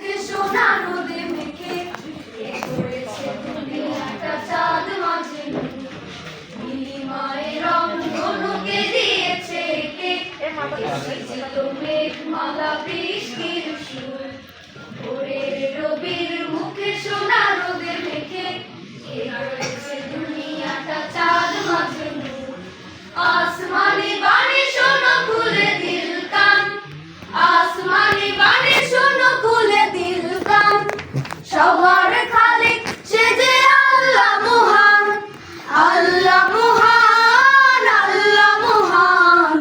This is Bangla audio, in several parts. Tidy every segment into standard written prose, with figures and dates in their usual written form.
মুখে সোনা রোদে মেখে এ করেছে দুনিয়াটা চাঁদ মাঝে নীলিমায় রং ধনুকে দিয়েছে একে এসেছিল মেঘমালা বৃষ্টির সুর ভোরের রবির মুখে সোনা রোদে মেখে এ করেছে দুনিয়াটা চাঁদ মাঝে আসমানি বাণী শোনো খুলে দিল কান আসমানি বাণী শোনো খুলে দিল কান সবার খালিক সে যে আল্লাহ মহান আল্লাহ মহান আল্লাহ মহান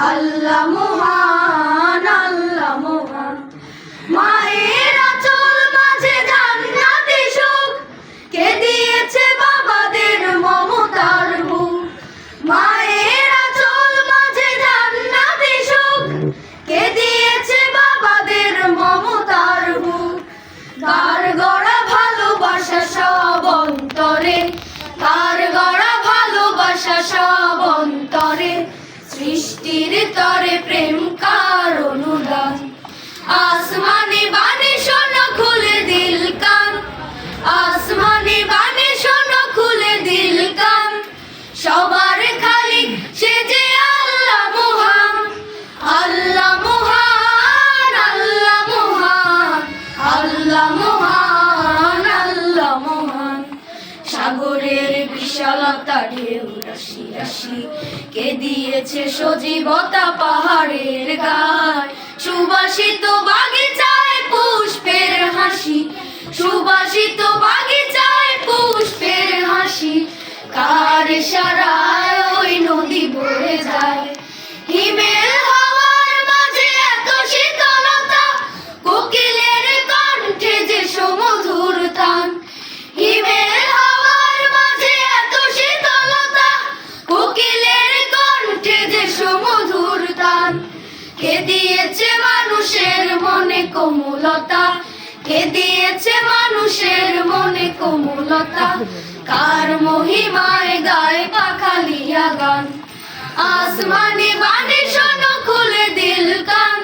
আল্লাহ মহান আল্লাহ মহান মায়ের আঁচল মাঝে জান্নাতি সুখ কে দিয়েছে বাবাদের মমতার মুখ মায়ের আঁচল মাঝে জান্নাতি সুখ কে দিয়েছে বাবাদের মমতার মুখ কার গড়া ভালোবাসা সব অন্তরে কার গড়া ভালোবাসা সব অন্তরে সৃষ্টির তরে প্রেম কার অনুদান আসমানি বাণী শোনো খুলে দিল কান আসমানি বাণী শোনো খুলে দিল কান সবার খালিক সে যে আল্লাহ মহান আল্লাহ মহান আল্লাহ মহান আল্লাহ মহান আল্লাহ মহান সাগরের বিশালতা ঢেউ রাশি রাশি কে দিয়েছে সজীবতা পাহাড়ের গায় সুবাসিত বাগিচায় পুষ্পের হাসি সুবাসিত বাগিচায় পুষ্পের হাসি কার ইশারায় ওই নদী বয়ে যায় হিমেল হাওয়ার মাঝে এত শীতলতা কোকিলের কণ্ঠে যে সুমধুর তান হিমেল হাওয়ার মাঝে এত শীতলতা কোকিলের কণ্ঠে যে সুমধুর তান কে দিয়েছে মানুষের মনে কোমলতা কে দিয়েছে মানুষের মনে কোমলতা কার মহিমায় গায় পাখালিয়া গান আসমানি বাণী শোনো খুলে দিল কান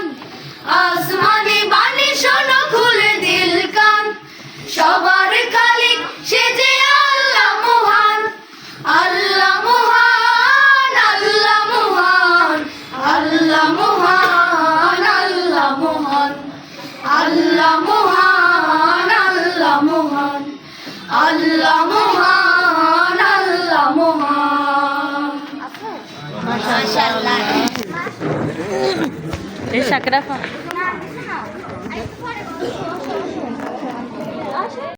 আসমানি বাণী শোনো খুলে দিল কান সবার খালিক সে যে আল্লাহ মহান আল্লাহ মহান আল্লাহ মহান আল্লাহ মহান আল্লাহ মহান আল্লাহ মহান আল্লাহ মহান আল্লাহ মহান আল্লাহ মহান মাশাআল্লাহ এই সাকরাফা